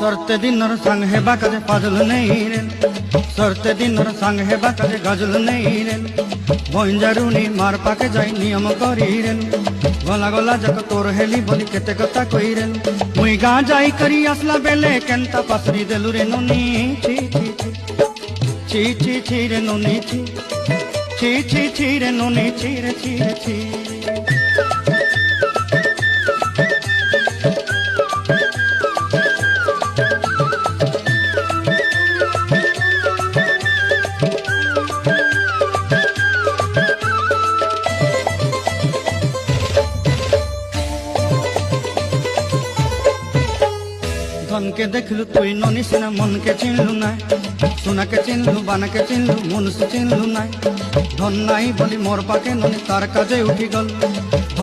सरते दिनर संग हेबा काजे पाजल नहीं रे सरते दिनर संग हेबा काजे गजल नहीं रे बंजारुनी मार पाके जाई नियम करी रे गला गला जक तोर हेली बोली केते कथा कई रे मुई गा जाई करी असला बेले केंता पासरी देलु रे नोनी ची ची ची ची ची रे नोनी ची ची ची ची रे नोनी ची रे ची रे ची धन के देखलु तुई ननी सिना मन के चिन्हलु ना सोना के चिन्हलु बाना के चिन्हलु मन से चिन्हलु ना धन नाई बोली मोर पाके ननी तार काजे उठी गल